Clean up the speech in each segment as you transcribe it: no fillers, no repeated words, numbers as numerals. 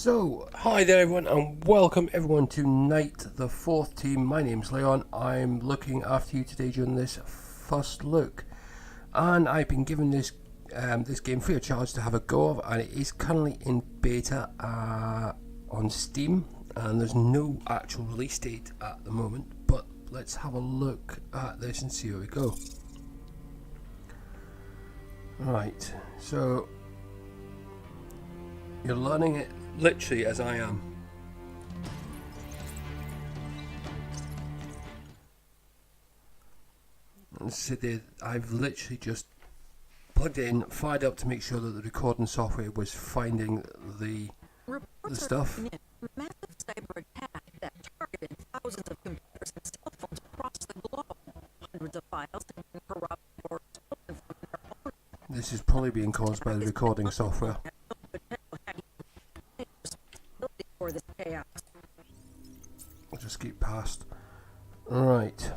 So, hi there everyone and welcome everyone to Nite, the 4th team. My name's Leon. I'm looking after you today during this first look. And I've been given this game free of charge to have a go of, and it is currently in beta on Steam. And there's no actual release date at the moment, but let's have a look at this and see where we go. Right, so you're learning it literally as I am. And so I've literally just plugged in, fired up to make sure that the recording software was finding the stuff. Massive cyber attack that targeted thousands of computers and cell phones across the globe. Hundreds of files have been corrupted or stolen from their own. This is probably being caused by the recording software. For this chaos. I'll just keep past. Right.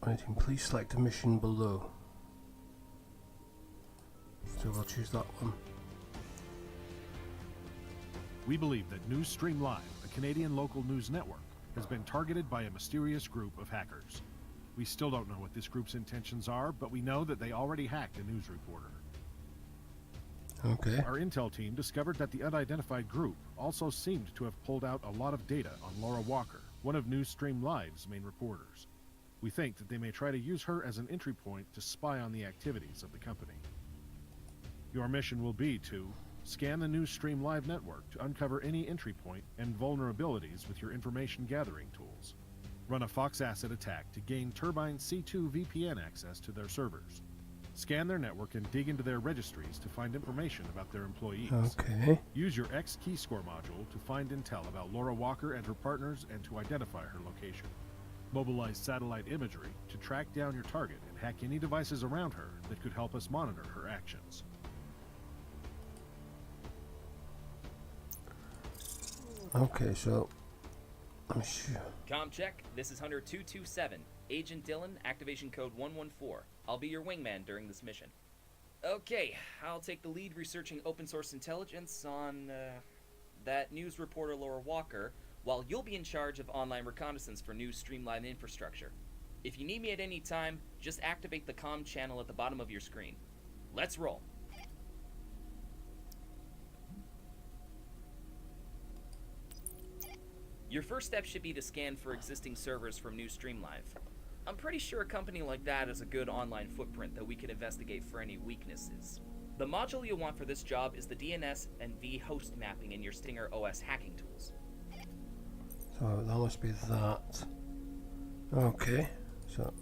Waiting, please select a mission below. So we'll choose that one. We believe that Newsstream Live, a Canadian local news network, has been targeted by a mysterious group of hackers. We still don't know what this group's intentions are, but we know that they already hacked a news reporter. Okay. Our intel team discovered that the unidentified group also seemed to have pulled out a lot of data on Laura Walker, one of Newsstream Live's main reporters. We think that they may try to use her as an entry point to spy on the activities of the company. Your mission will be to scan the Newsstream Live network to uncover any entry point and vulnerabilities with your information gathering tools. Run a Fox Acid attack to gain Turbine C2 VPN access to their servers. Scan their network and dig into their registries to find information about their employees. Okay. Use your X Keyscore module to find intel about Laura Walker and her partners and to identify her location. Mobilize satellite imagery to track down your target and hack any devices around her that could help us monitor her actions. Okay, so I'm sure. Com check, this is Hunter 227. Agent Dylan, activation code 114. I'll be your wingman during this mission. Okay, I'll take the lead researching open source intelligence on, that news reporter Laura Walker, while you'll be in charge of online reconnaissance for new Streamline infrastructure. If you need me at any time, just activate the comm channel at the bottom of your screen. Let's roll. Your first step should be to scan for existing servers from Newsstream Live. I'm pretty sure a company like that has a good online footprint that we can investigate for any weaknesses. The module you'll want for this job is the DNS and vhost mapping in your Stinger OS hacking tools. So that must be that. Okay, so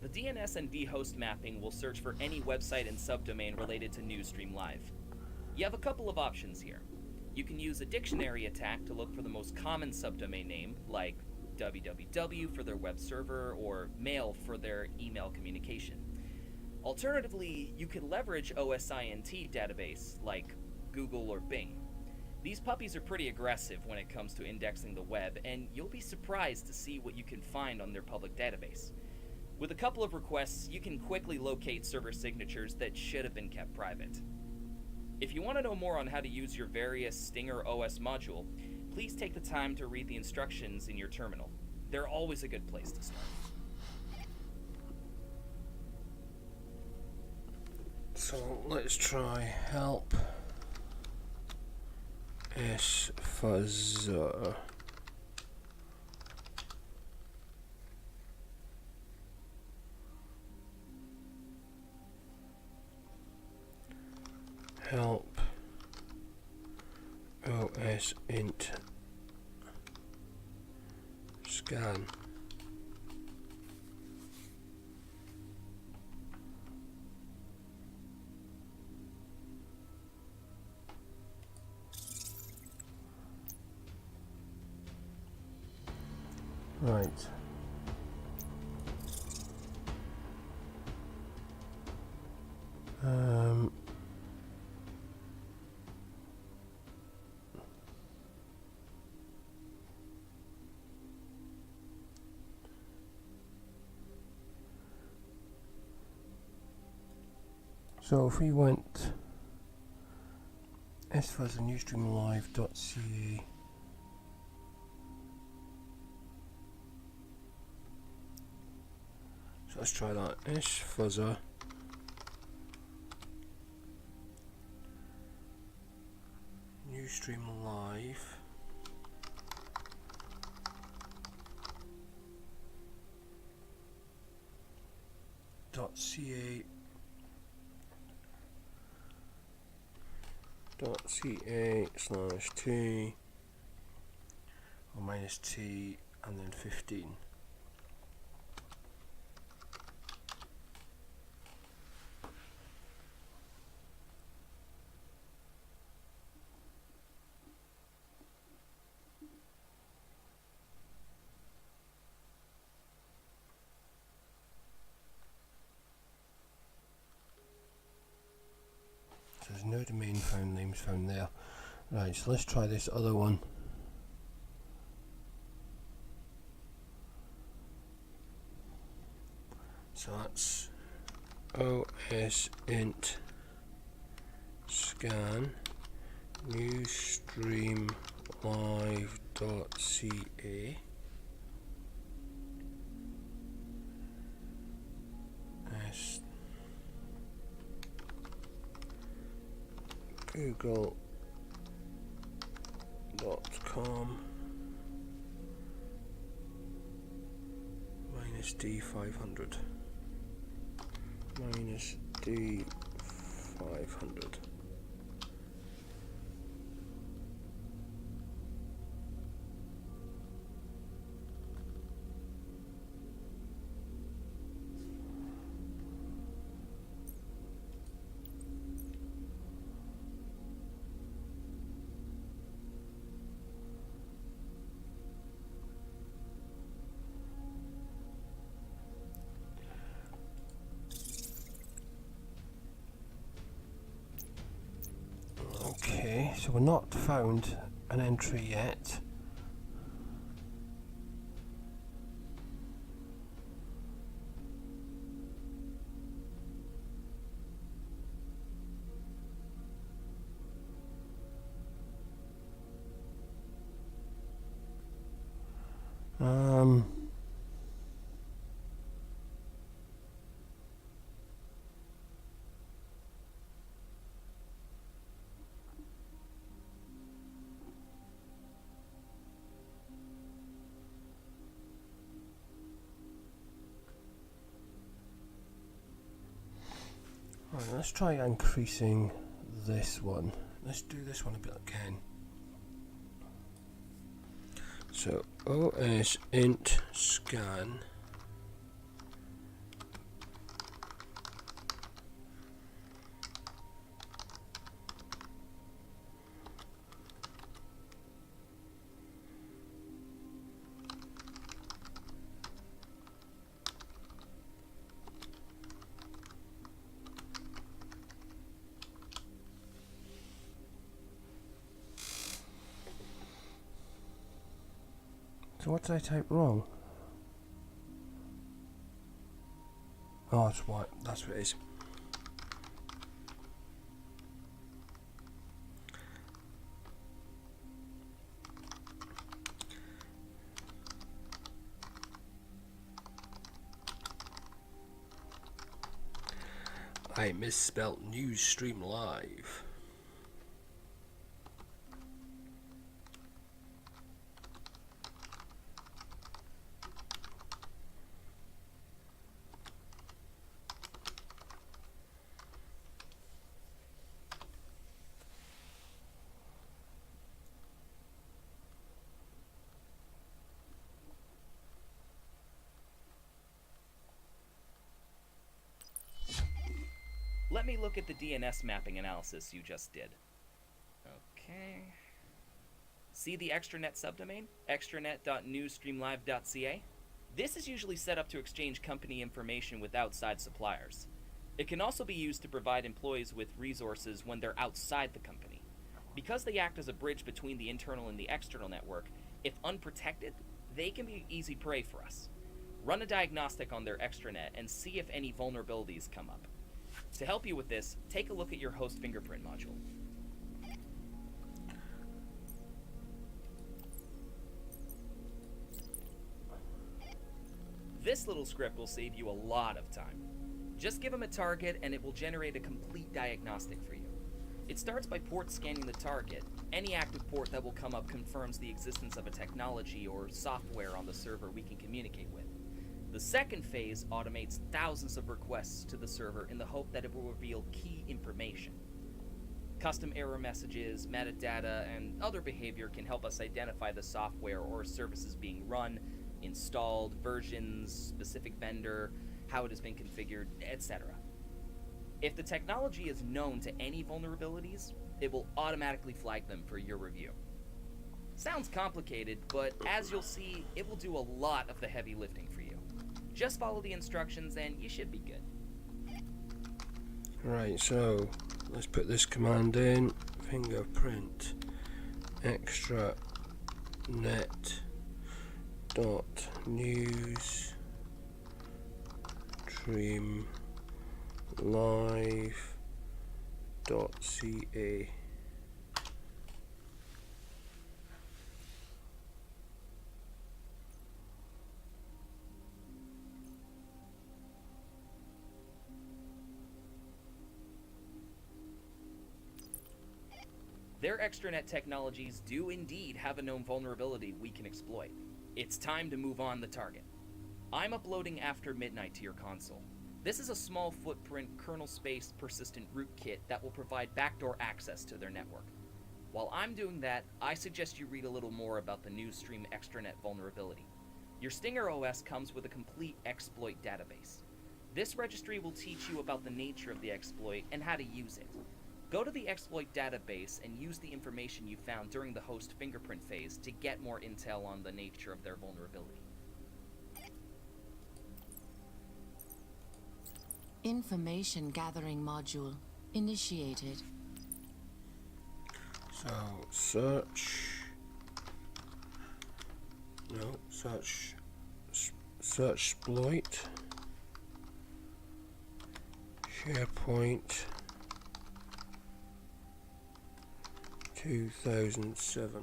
The DNS and vhost mapping will search for any website and subdomain related to Newsstream Live. You have a couple of options here. You can use a dictionary attack to look for the most common subdomain name, like www for their web server or mail for their email communication. Alternatively, you can leverage OSINT database like Google or Bing. These puppies are pretty aggressive when it comes to indexing the web, and you'll be surprised to see what you can find on their public database. With a couple of requests, you can quickly locate server signatures that should have been kept private. If you want to know more on how to use your various Stinger OS module, please take the time to read the instructions in your terminal. They're always a good place to start. So let's try help S fuzzer. Help OS int scan. Right. So if we went sfuzzer.newsstreamlive.ca, so let's try that. sfuzzer Newsstream Live .ca .ca/t or -t and then 15. So there's no domain found, names found there. Right, so let's try this other one. So that's osint scan newsstreamlive.ca google.com -d500 -d500. Okay, so we're not found an entry yet. Right, let's try increasing this one. Let's do this one a bit again. So osint scan So what did I type wrong? Oh, that's what it is. I misspelt Newsstream Live. Let me look at the DNS mapping analysis you just did. Okay. See the extranet subdomain? extranet.newsstreamlive.ca? This is usually set up to exchange company information with outside suppliers. It can also be used to provide employees with resources when they're outside the company. Because they act as a bridge between the internal and the external network, if unprotected, they can be easy prey for us. Run a diagnostic on their extranet and see if any vulnerabilities come up. To help you with this, take a look at your host fingerprint module. This little script will save you a lot of time. Just give them a target and it will generate a complete diagnostic for you. It starts by port scanning the target. Any active port that will come up confirms the existence of a technology or software on the server we can communicate with. The second phase automates thousands of requests to the server in the hope that it will reveal key information. Custom error messages, metadata, and other behavior can help us identify the software or services being run, installed, versions, specific vendor, how it has been configured, etc. If the technology is known to any vulnerabilities, it will automatically flag them for your review. Sounds complicated, but as you'll see, it will do a lot of the heavy lifting for you. Just follow the instructions and you should be good. Right, so let's put this command in. Fingerprint extranet dot news stream live dot ca. Their extranet technologies do indeed have a known vulnerability we can exploit. It's time to move on the target. I'm uploading After Midnight to your console. This is a small footprint kernel space persistent rootkit that will provide backdoor access to their network. While I'm doing that, I suggest you read a little more about the Newsstream extranet vulnerability. Your Stinger OS comes with a complete exploit database. This registry will teach you about the nature of the exploit and how to use it. Go to the exploit database and use the information you found during the host fingerprint phase to get more intel on the nature of their vulnerability. Information gathering module initiated. So search exploit SharePoint 2007.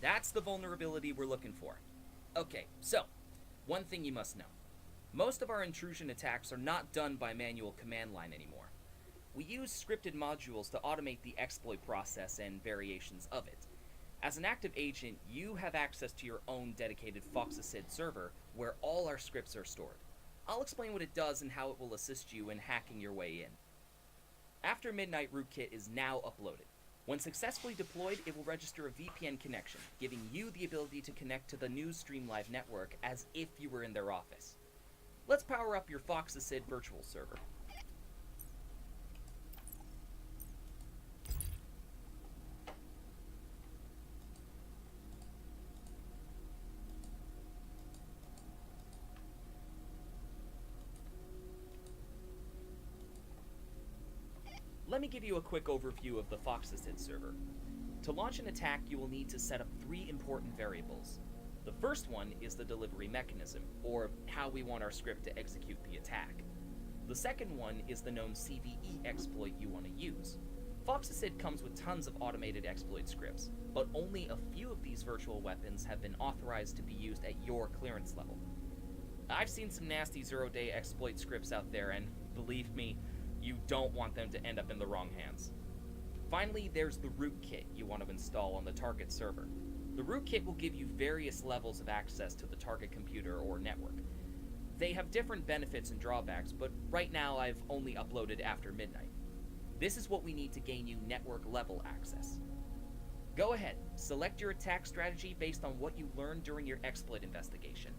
That's the vulnerability we're looking for. Okay, so, one thing you must know. Most of our intrusion attacks are not done by manual command line anymore. We use scripted modules to automate the exploit process and variations of it. As an active agent, you have access to your own dedicated FoxAcid server where all our scripts are stored. I'll explain what it does and how it will assist you in hacking your way in. After Midnight Rootkit is now uploaded. When successfully deployed, it will register a VPN connection, giving you the ability to connect to the Newsstream Live network as if you were in their office. Let's power up your FoxAcid virtual server. Let me give you a quick overview of the FoxAcid server. To launch an attack, you will need to set up 3 important variables. The first one is the delivery mechanism, or how we want our script to execute the attack. The second one is the known CVE exploit you want to use. FoxAcid comes with tons of automated exploit scripts, but only a few of these virtual weapons have been authorized to be used at your clearance level. I've seen some nasty zero-day exploit scripts out there, and believe me, you don't want them to end up in the wrong hands. Finally, there's the rootkit you want to install on the target server. The rootkit will give you various levels of access to the target computer or network. They have different benefits and drawbacks, but right now I've only uploaded After Midnight. This is what we need to gain you network-level access. Go ahead, select your attack strategy based on what you learned during your exploit investigation.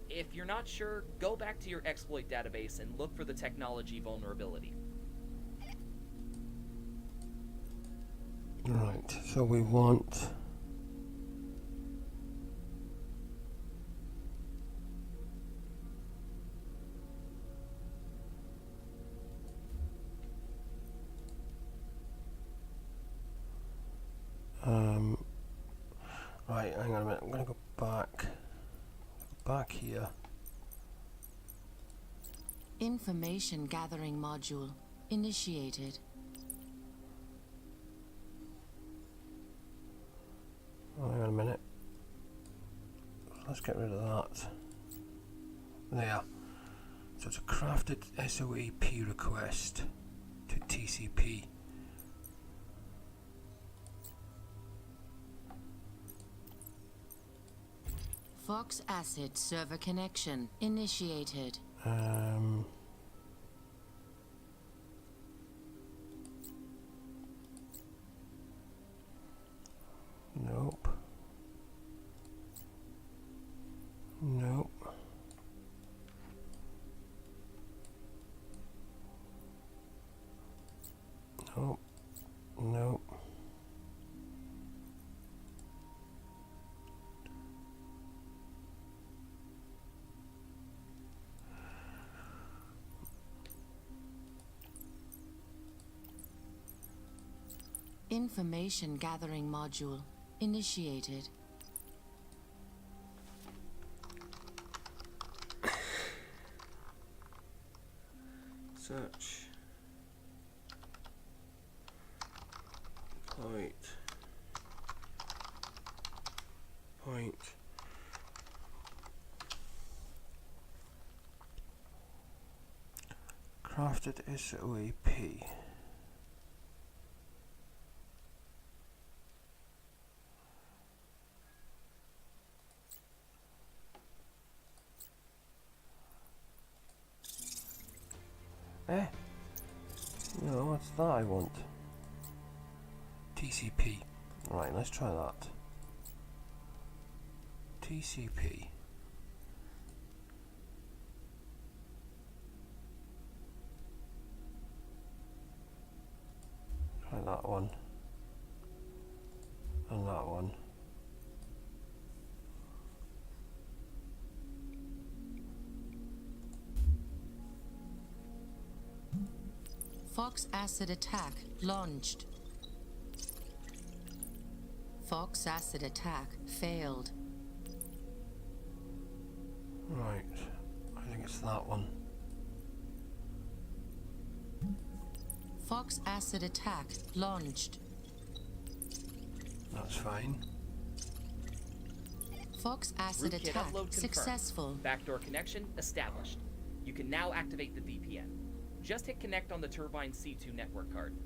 If you're not sure, go back to your exploit database and look for the technology vulnerability. Right, so we want right, hang on a minute, I'm gonna go back here. Information gathering module initiated. Oh, hang on a minute. Let's get rid of that. There. So it's a crafted SOAP request to TCP. Fox acid server connection initiated. Nope. Nope. Nope. Nope. Information gathering module initiated. Search. Point. Crafted SOAP. No, what's that I want? TCP. Right, let's try that. TCP. Try that one. And that one. Fox acid attack launched. Fox acid attack failed. Right. I think it's that one. Fox acid attack launched. That's fine. Fox acid Rootkit attack upload confirmed. successful. Backdoor connection established. You can now activate the VPN. Just hit connect on the Turbine C2 network card.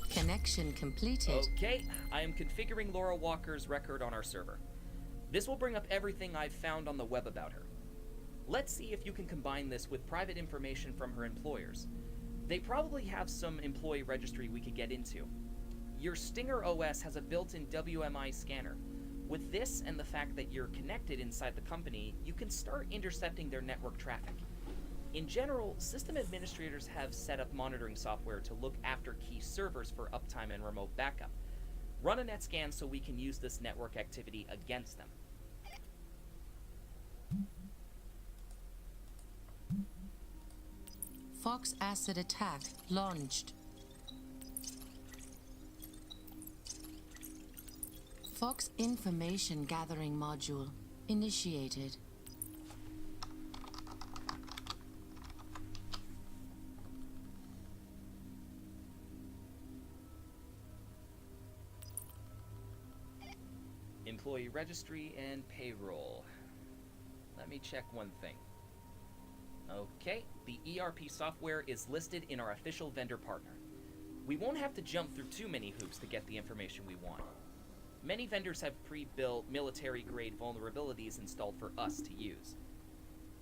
Connection completed. Okay, I am configuring Laura Walker's record on our server. This will bring up everything I've found on the web about her. Let's see if you can combine this with private information from her employers. They probably have some employee registry we could get into. Your Stinger OS has a built-in WMI scanner. With this and the fact that you're connected inside the company, you can start intercepting their network traffic. In general, system administrators have set up monitoring software to look after key servers for uptime and remote backup. Run a net scan so we can use this network activity against them. Fox acid attack launched. Fox information gathering module initiated. Employee registry and payroll. Let me check one thing. Okay, the ERP software is listed in our official vendor partner. We won't have to jump through too many hoops to get the information we want. Many vendors have pre-built military-grade vulnerabilities installed for us to use.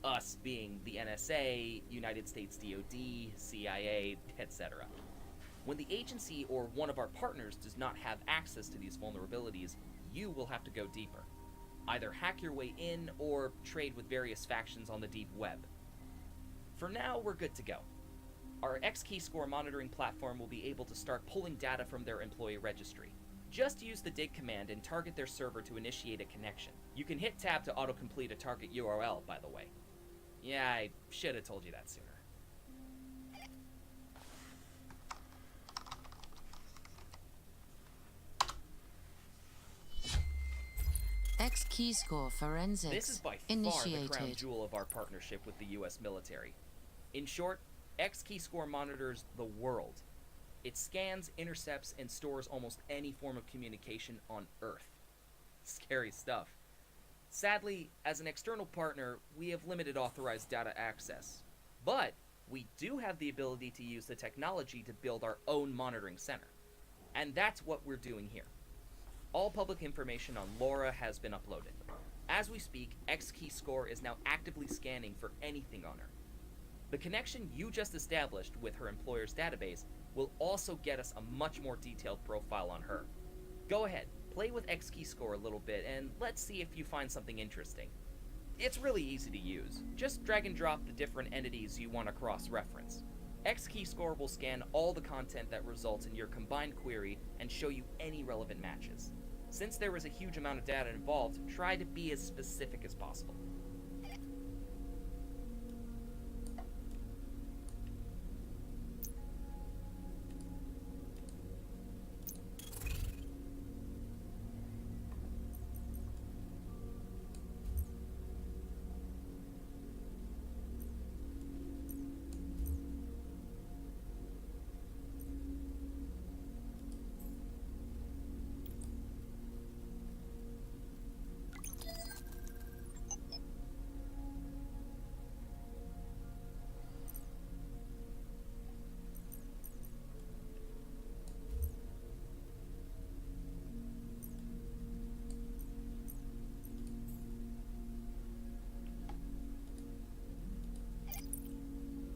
Us being the NSA, United States DoD, CIA, etc. When the agency or one of our partners does not have access to these vulnerabilities, you will have to go deeper. Either hack your way in or trade with various factions on the deep web. For now, we're good to go. Our X-Keyscore monitoring platform will be able to start pulling data from their employee registry. Just use the dig command and target their server to initiate a connection. You can hit tab to autocomplete a target URL, by the way. Yeah, I should have told you that sooner. Key score forensics. This is by far the crown jewel of our partnership with the US military. In short, X-Key Score monitors the world. It scans, intercepts, and stores almost any form of communication on Earth. Scary stuff. Sadly, as an external partner, we have limited authorized data access. But we do have the ability to use the technology to build our own monitoring center. And that's what we're doing here. All public information on Laura has been uploaded. As we speak, X-Key Score is now actively scanning for anything on her. The connection you just established with her employer's database will also get us a much more detailed profile on her. Go ahead, play with X-Key Score a little bit, and let's see if you find something interesting. It's really easy to use. Just drag and drop the different entities you want to cross-reference. X-Key Score will scan all the content that results in your combined query and show you any relevant matches. Since there is a huge amount of data involved, try to be as specific as possible.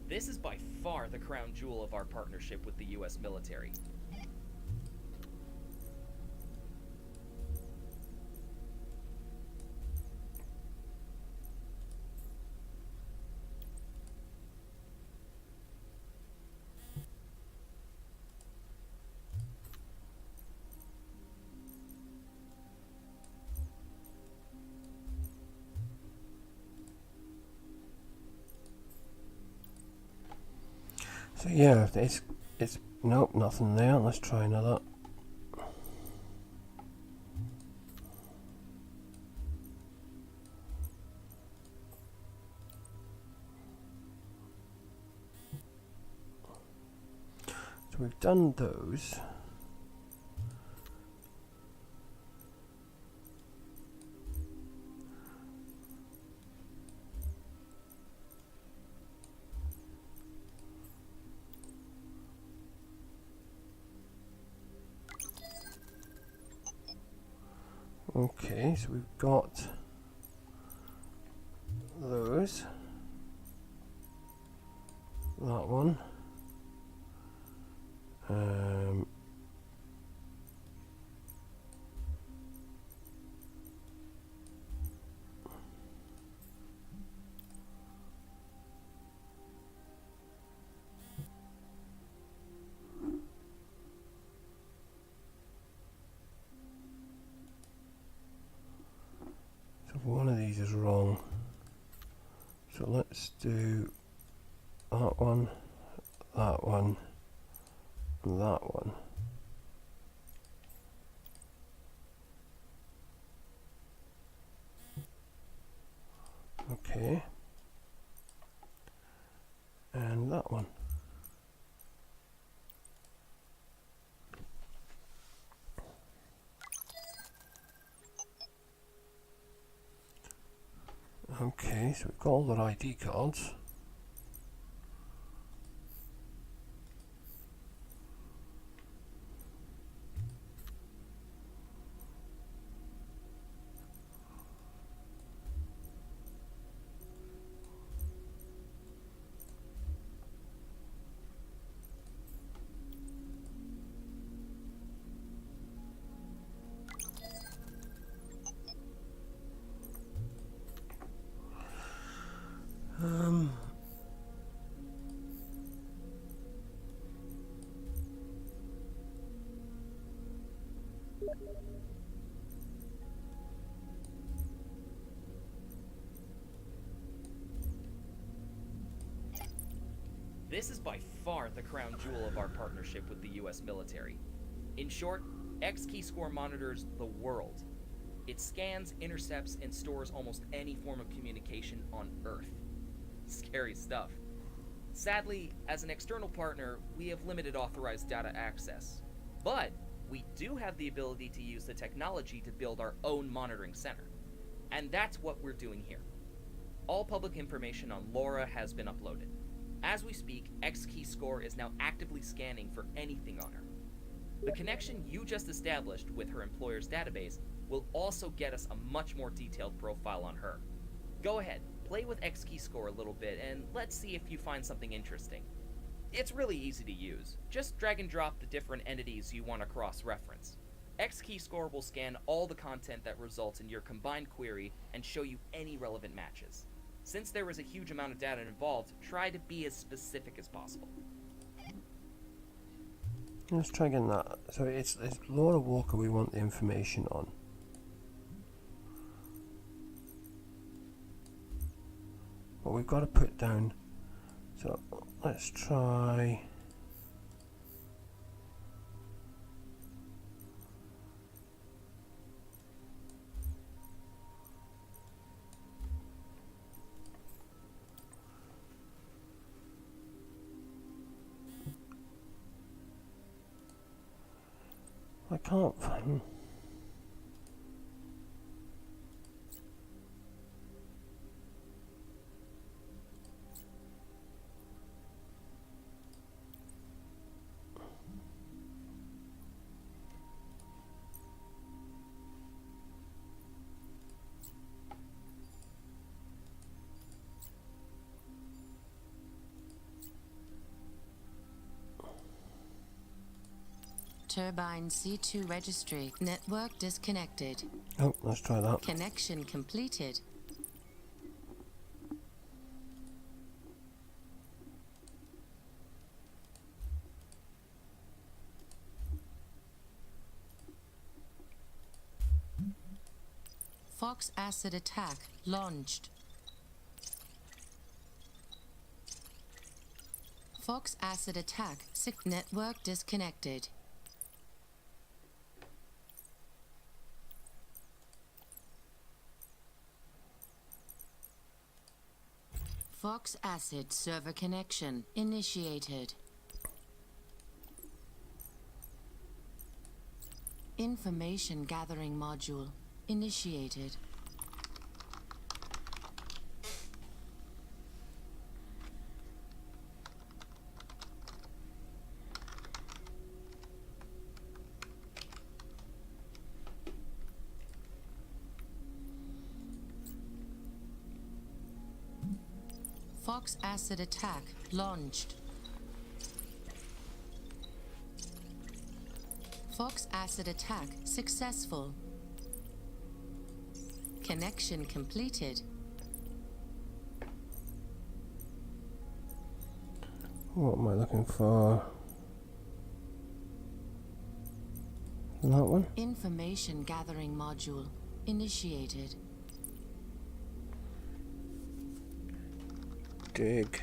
This is by far the crown jewel of our partnership with the US military. So yeah, it's nope, nothing there. Let's try another. So we've done those. Okay, so we've got those. That one. One of these is wrong, so let's do that one, that one, and that one. Okay, and that one. Okay, so we've got all their ID cards. This is by far the crown jewel of our partnership with the US military. In short, X-Key Score monitors the world. It scans, intercepts, and stores almost any form of communication on Earth. Scary stuff. Sadly, as an external partner, we have limited authorized data access. But we do have the ability to use the technology to build our own monitoring center. And that's what we're doing here. All public information on Laura has been uploaded. As we speak, XKeyscore is now actively scanning for anything on her. The connection you just established with her employer's database will also get us a much more detailed profile on her. Go ahead, play with XKeyscore a little bit, and let's see if you find something interesting. It's really easy to use. Just drag and drop the different entities you want to cross-reference. XKeyscore will scan all the content that results in your combined query and show you any relevant matches. Since there is a huge amount of data involved, try to be as specific as possible. Let's try again that. So it's Laura Walker we want the information on. But we've got to put down. So let's try. I can't find. Turbine C2 registry. Network disconnected. Oh, let's try that. Connection completed. Fox acid attack launched. Fox acid attack. Network disconnected. Fox acid server connection initiated. Information gathering module initiated. Fox acid attack launched. Fox acid attack successful. Connection completed. What am I looking for? That one? Information gathering module initiated. Dig.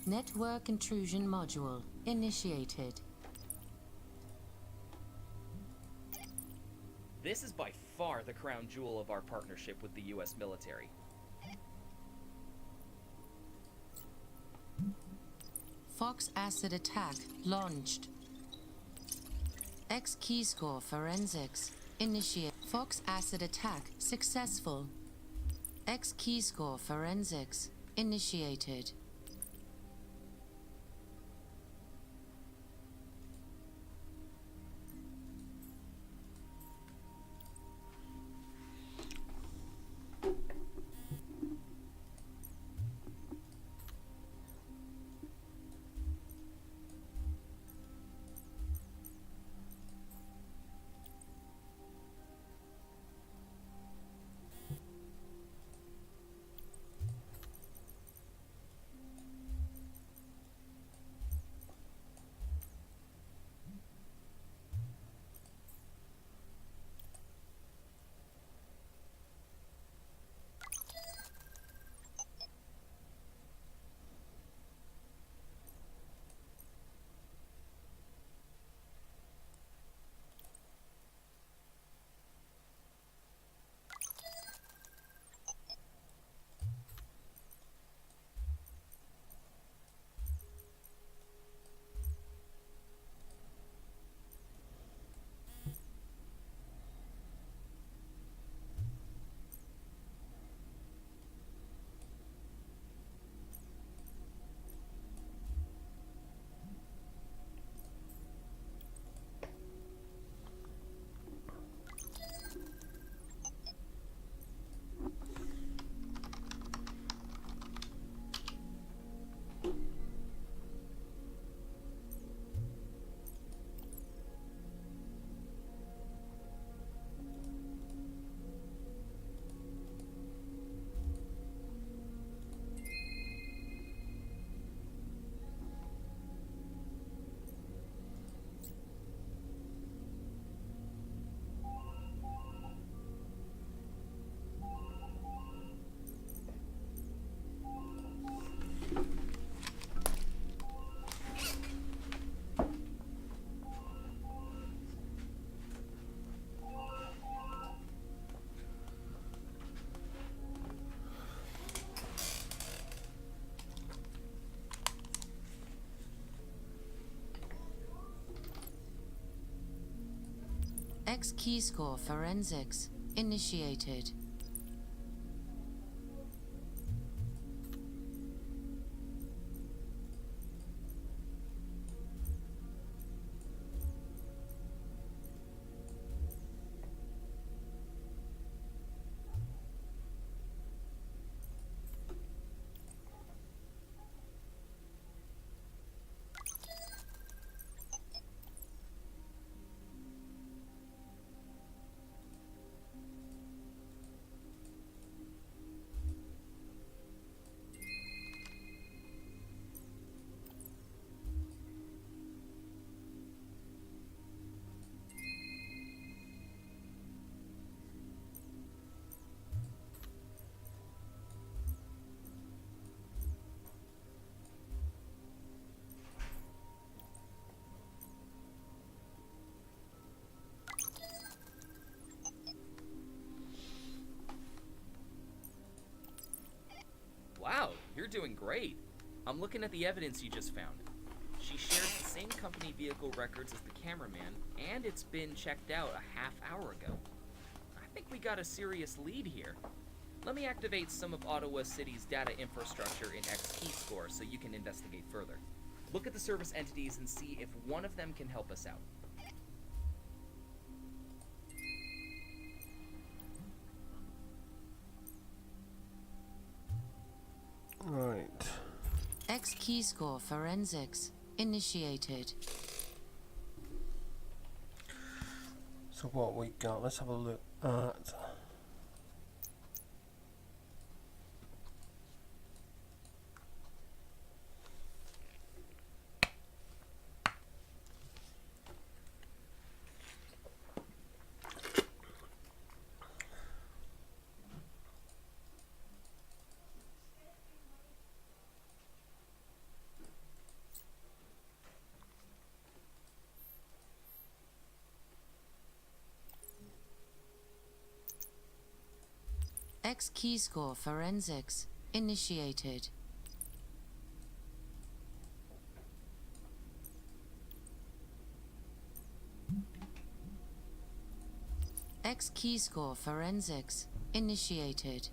Network intrusion module initiated. This is by far the crown jewel of our partnership with the US military. Fox acid attack launched. X key score forensics. Initiate. Fox acid attack successful. X key score forensics. Initiated. X key score forensics. Initiated. Wow, you're doing great. I'm looking at the evidence you just found. She shares the same company vehicle records as the cameraman, and it's been checked out a half hour ago. I think we got a serious lead here. Let me activate some of Ottawa City's data infrastructure in X-Keyscore so you can investigate further. Look at the service entities and see if one of them can help us out. Right. X key score forensics. Initiated. So what we got? Let's have a look at. X key score forensics. Initiated. X keyscore forensics initiated.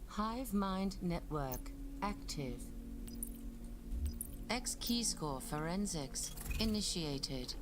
Hive mind network active. X keyscore forensics initiated.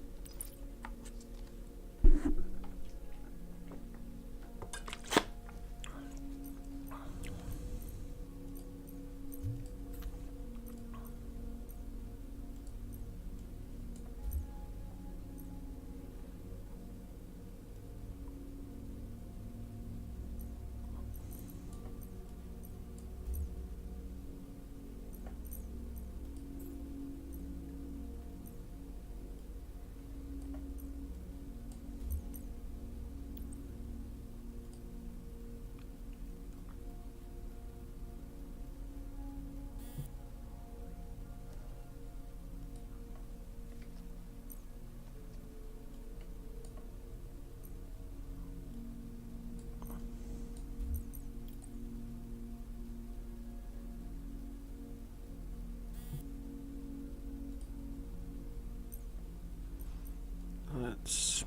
Let's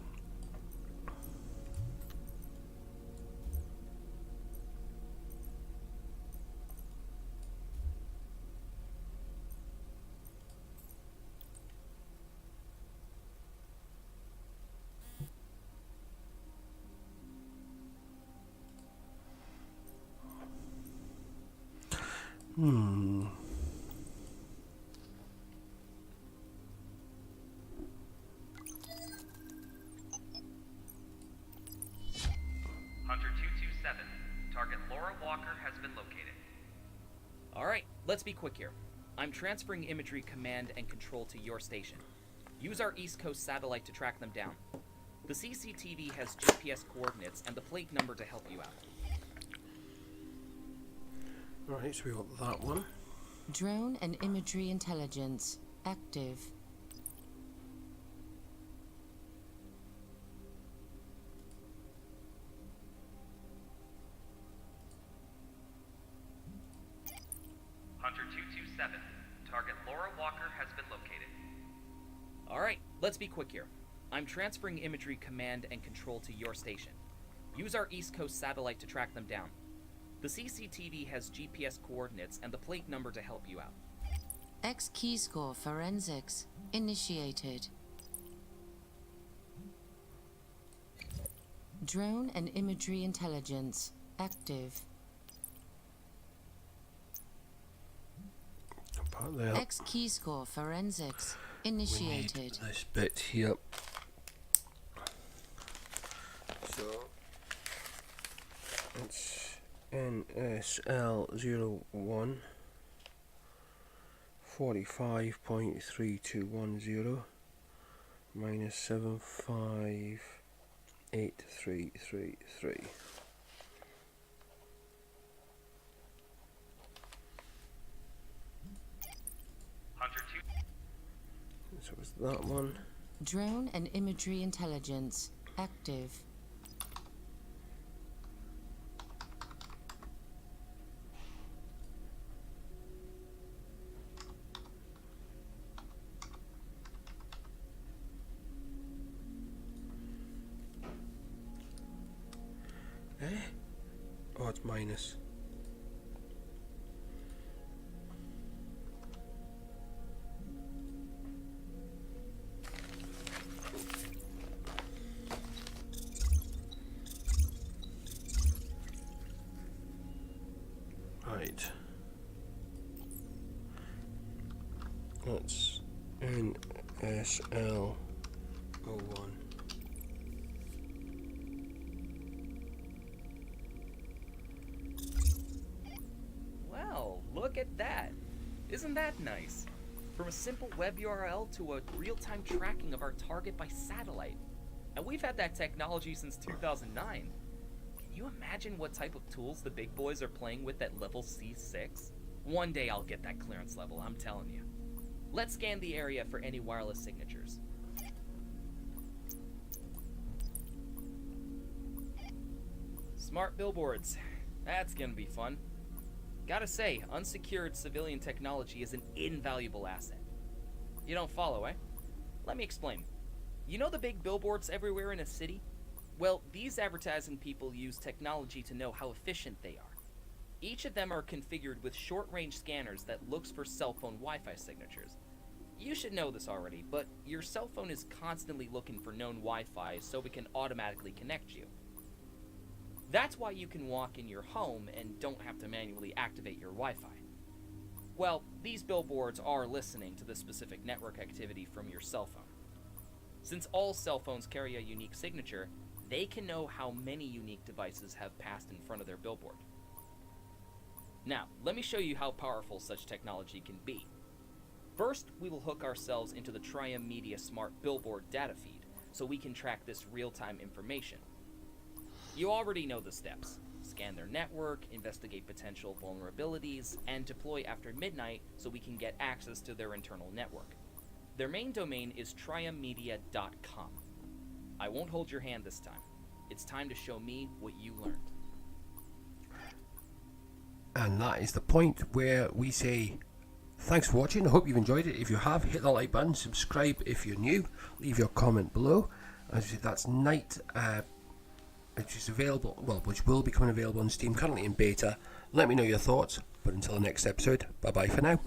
Hunter 227, target Laura Walker has been located. Alright, let's be quick here. I'm transferring imagery command and control to your station. Use our East Coast satellite to track them down. The CCTV has GPS coordinates and the plate number to help you out. Alright, so we got that one. Drone and imagery intelligence active. Hunter 227, target Laura Walker has been located. Alright, let's be quick here. I'm transferring imagery command and control to your station. Use our East Coast satellite to track them down. The CCTV has GPS coordinates and the plate number to help you out. X keyscore forensics initiated. Drone and imagery intelligence active. Apart there. X keyscore forensics We need initiated. this bit here. So it's NSL01 45.3210 minus 758333. Hunter 2. So it's that one. Drone and imagery intelligence active. Oh, it's minus. Right. That's NSL01. Well, look at that. Isn't that nice? From a simple web URL to a real-time tracking of our target by satellite. And we've had that technology since 2009. Can you imagine what type of tools the big boys are playing with at level C6? One day I'll get that clearance level, I'm telling you. Let's scan the area for any wireless signatures. Smart billboards. That's gonna be fun. Gotta say, unsecured civilian technology is an invaluable asset. You don't follow, eh? Let me explain. You know the big billboards everywhere in a city? Well, these advertising people use technology to know how efficient they are. Each of them are configured with short-range scanners that looks for cell phone Wi-Fi signatures. You should know this already, but your cell phone is constantly looking for known Wi-Fi so it can automatically connect you. That's why you can walk in your home and don't have to manually activate your Wi-Fi. Well, these billboards are listening to the specific network activity from your cell phone. Since all cell phones carry a unique signature, they can know how many unique devices have passed in front of their billboard. Now, let me show you how powerful such technology can be. First, we will hook ourselves into the Triumph Media Smart Billboard data feed, so we can track this real-time information. You already know the steps. Scan their network, investigate potential vulnerabilities, and deploy after midnight so we can get access to their internal network. Their main domain is triummedia.com. I won't hold your hand this time. It's time to show me what you learned. And that is the point where we say thanks for watching. I hope you've enjoyed it. If you have, hit the like button, subscribe if you're new, leave your comment below. As I said, that's Nite, which is available, well, which will become available on Steam, currently in beta. Let me know your thoughts, but until the next episode, bye bye for now.